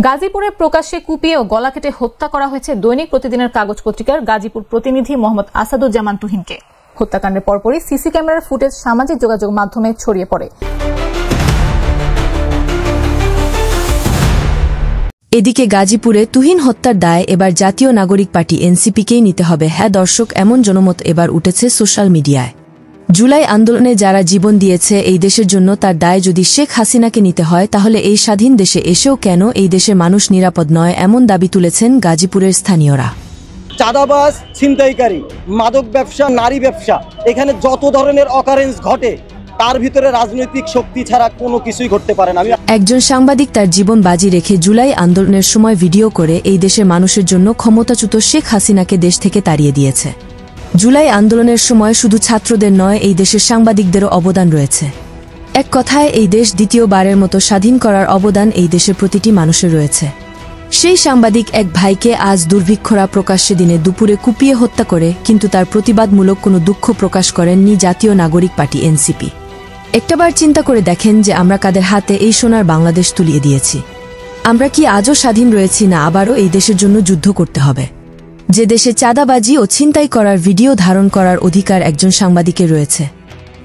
গাজীপুরে প্রকাশ্যে কুপিয়ে ও গলা কেটে হত্যা করা হয়েছে দৈনিক প্রতিদিনের কাগজ পত্রিকার গাজীপুর প্রতিনিধি মোহাম্মদ আসাদুজ্জামান তুহিনকে। হত্যাকাণ্ডের পরপরই সিসি ক্যামেরার ফুটেজ সামাজিক যোগাযোগ মাধ্যমে ছড়িয়ে পড়ে। এদিকে গাজীপুরে তুহিন হত্যার দায় এবার জাতীয় নাগরিক পার্টি এনসিপিকেই নিতে হবে। হ্যাঁ দর্শক, এমন জনমত এবার উঠেছে সোশ্যাল মিডিয়ায়। জুলাই আন্দোলনে যারা জীবন দিয়েছে এই দেশের জন্য, তার দায় যদি শেখ হাসিনাকে নিতে হয়, তাহলে এই স্বাধীন দেশে এসেও কেন এই দেশের মানুষ নিরাপদ নয়, এমন দাবি তুলেছেন গাজীপুরের স্থানীয়রা। চাঁদাবাজ, ছিনতাইকারী, মাদক ব্যবসা, নারী ব্যবসা, এখানে যত ধরনের অকারেন্স ঘটে তার ভিতরে রাজনৈতিক শক্তি ছাড়া কোনো কিছুই ঘটতে পারে না। একজন সাংবাদিক তার জীবন বাজি রেখে জুলাই আন্দোলনের সময় ভিডিও করে এই দেশের মানুষের জন্য ক্ষমতাচ্যুত শেখ হাসিনাকে দেশ থেকে তাড়িয়ে দিয়েছে। জুলাই আন্দোলনের সময় শুধু ছাত্রদের নয়, এই দেশের সাংবাদিকদেরও অবদান রয়েছে। এক কথায় এই দেশ দ্বিতীয়বারের মতো স্বাধীন করার অবদান এই দেশের প্রতিটি মানুষের রয়েছে। সেই সাংবাদিক এক ভাইকে আজ দুর্ভিক্ষরা প্রকাশ্যে দিনে দুপুরে কুপিয়ে হত্যা করে, কিন্তু তার প্রতিবাদমূলক কোনো দুঃখ প্রকাশ করেননি জাতীয় নাগরিক পার্টি এনসিপি। একটাবার চিন্তা করে দেখেন যে আমরা কাদের হাতে এই সোনার বাংলাদেশ তুলিয়ে দিয়েছি। আমরা কি আজও স্বাধীন রয়েছি, না আবারও এই দেশের জন্য যুদ্ধ করতে হবে? যে দেশে চাঁদাবাজি ও ছিনতাই করার ভিডিও ধারণ করার অধিকার একজন সাংবাদিকের রয়েছে,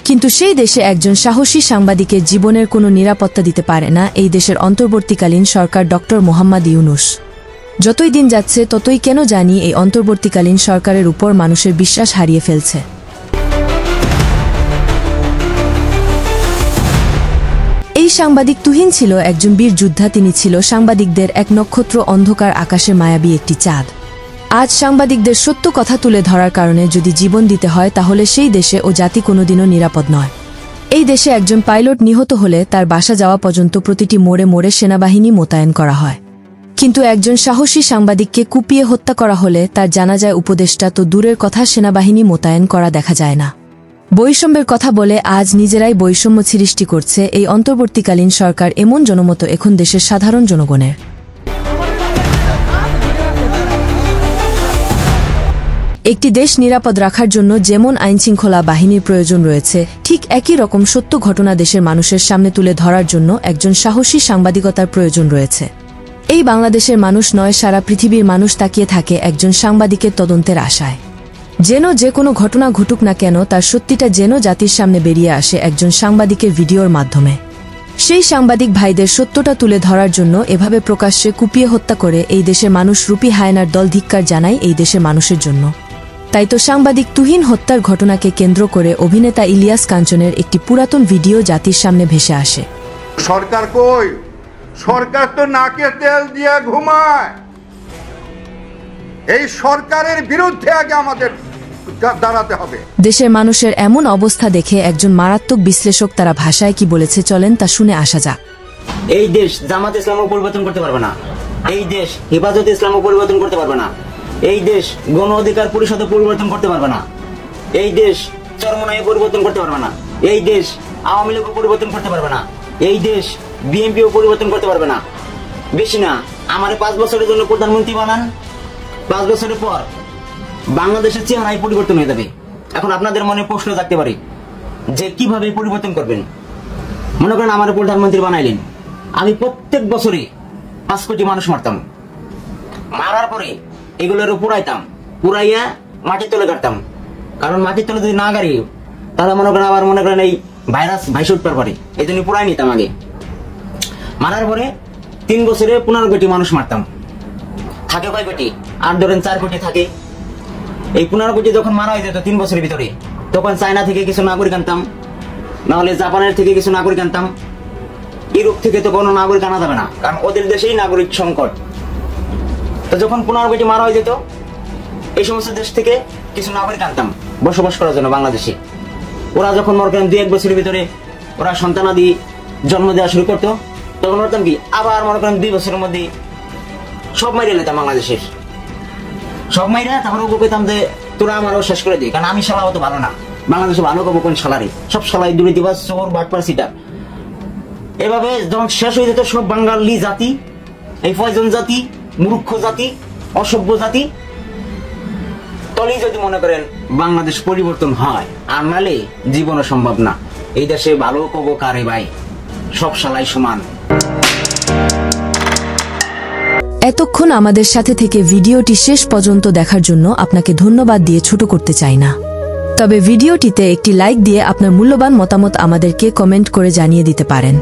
কিন্তু সেই দেশে একজন সাহসী সাংবাদিকের জীবনের কোনো নিরাপত্তা দিতে পারে না এই দেশের অন্তর্বর্তীকালীন সরকার ডক্টর মোহাম্মদ ইউনূস। যতই দিন যাচ্ছে ততই কেন জানি এই অন্তর্বর্তীকালীন সরকারের উপর মানুষের বিশ্বাস হারিয়ে ফেলছে। এই সাংবাদিক তুহিন ছিল একজন বীর যোদ্ধা। তিনি ছিল সাংবাদিকদের এক নক্ষত্র, অন্ধকার আকাশে মায়াবী একটি চাঁদ। আজ সাংবাদিকদের সত্য কথা তুলে ধরার কারণে যদি জীবন দিতে হয়, তাহলে সেই দেশে ও জাতি কোনোদিনও নিরাপদ নয়। এই দেশে একজন পাইলট নিহত হলে তার বাসা যাওয়া পর্যন্ত প্রতিটি মোড়ে মোড়ে সেনাবাহিনী মোতায়েন করা হয়, কিন্তু একজন সাহসী সাংবাদিককে কুপিয়ে হত্যা করা হলে তার জানাজায় উপদেষ্টা তো দূরের কথা, সেনাবাহিনী মোতায়েন করা দেখা যায় না। বৈষম্যের কথা বলে আজ নিজেরাই বৈষম্য সৃষ্টি করছে এই অন্তর্বর্তীকালীন সরকার। এমন জনমত এখন দেশের সাধারণ জনগণের। একটি দেশ নিরাপদ রাখার জন্য যেমন আইনশৃঙ্খলা বাহিনীর প্রয়োজন রয়েছে, ঠিক একই রকম সত্য ঘটনা দেশের মানুষের সামনে তুলে ধরার জন্য একজন সাহসী সাংবাদিকতার প্রয়োজন রয়েছে। এই বাংলাদেশের মানুষ নয়, সারা পৃথিবীর মানুষ তাকিয়ে থাকে একজন সাংবাদিকের তদন্তের আশায়। যেন যে কোনো ঘটনা ঘটুক না কেন, তার সত্যিটা যেন জাতির সামনে বেরিয়ে আসে একজন সাংবাদিকের ভিডিওর মাধ্যমে। সেই সাংবাদিক ভাইদের সত্যটা তুলে ধরার জন্য এভাবে প্রকাশ্যে কুপিয়ে হত্যা করে এই দেশের মানুষ রূপী হায়নার দল ধিক্কার জানায় এই দেশের মানুষের জন্য। তাই তো সাংবাদিক তুহিন হত্যার ঘটনাকে কেন্দ্র করে অভিনেতা ইলিয়াস কাঞ্চনের একটি পুরাতন ভিডিও জাতির সামনে ভেসে আসে। সরকার কই? সরকার তো নাকে তেল দিয়ে ঘুমায়। এই সরকারের বিরুদ্ধে আগে আমাদের দাঁড়াতে হবে। দেশের মানুষের এমন অবস্থা দেখে একজন মারাত্মক বিশ্লেষক তারা ভাষায় কি বলেছে চলেন তা শুনে আসা যাক। এই দেশ জামাত ইসলামও পরিবর্তন করতে পারবে না, এই দেশ হেফাজতে ইসলামও পরিবর্তন করতে পারবে না, এই দেশ গণ অধিকার পরিষদও পরিবর্তন করতে পারবে না, এই দেশ চরমনাই পরিবর্তন করতে পারবে না, এই দেশ আওয়ামী লীগও পরিবর্তন করতে পারবে না, এই দেশ বিএনপিও পরিবর্তন করতে পারবে না। বেশি না, আমার 5 বছরের জন্য প্রধানমন্ত্রী বানান, 5 বছরের পর বাংলাদেশের চেহারাই পরিবর্তন হয়ে যাবে। এখন আপনাদের মনে প্রশ্ন থাকতে পারে যে কিভাবে পরিবর্তন করবেন। মনে করেন আমার প্রধানমন্ত্রী বানাইলেন, আমি প্রত্যেক বছরে 5 কোটি মানুষ মারতাম, মারার পরে এগুলোর পুরাইতাম, পুরাইয়া মাটির তলে কাটতাম। কারণ মাটির তলে যদি না গাড়ি তাহলে মনে করেন এই ভাইরাস ভাইসে উঠতে পারে, এই জন্য পুরাই নিতাম আগে। মারার পরে 3 বছরে 15 কোটি মানুষ মারতাম। থাকে কয় কোটি? আর ধরেন 4 কোটি থাকে। এই 15 কোটি যখন মারা হয়ে যেত 3 বছরের ভিতরে, তখন চায়না থেকে কিছু নাগরিক আনতাম, নাহলে জাপানের থেকে কিছু নাগরিক আনতাম। ইউরোপ থেকে তো কোনো নাগরিক আনা যাবে না, কারণ ওদের দেশেই নাগরিক সংকট। তো যখন 15 কোটি মারা হয়ে যেত, এই সমস্ত দেশ থেকে কিছু নাগরিক আনতাম বসবাস করার জন্য বাংলাদেশে। ওরা যখন মনে করেন 2-1 বছরের ভিতরে ওরা সন্তানাদি জন্ম দেওয়া শুরু করতো, তখন করতাম কি, আবার মনে করেন 2 বছরের মধ্যে সব মাইরে নিতাম বাংলাদেশের, সব মাইরা। তারপরে ওকে কইতাম যে তোরা আমারও শেষ করে দিই, কারণ আমি শালা অত ভালো না, বাংলাদেশে ভালো করবো কোন শালারে, সব শালাই দুর্নীতিবাজ, চোর, বাটপার, সিটার। এভাবে যখন শেষ হয়ে যেত সব বাঙালি জাতি, এই পয়জন জাতি, মূর্খ জাতি, অসভ্য জাতি, তলেই যদি মনে করেন বাংলাদেশ পরিবর্তন হয়, আর নালে জীবনও সম্ভব না। এই দেশে ভালো কবো কারে ভাই, সব শালাই সমান। এতক্ষণ আমাদের সাথে থেকে ভিডিওটি শেষ পর্যন্ত দেখার জন্য আপনাকে ধন্যবাদ দিয়ে ছোট করতে চাই না, তবে ভিডিওটিতে একটি লাইক দিয়ে আপনার মূল্যবান মতামত আমাদেরকে কমেন্ট করে জানিয়ে দিতে পারেন।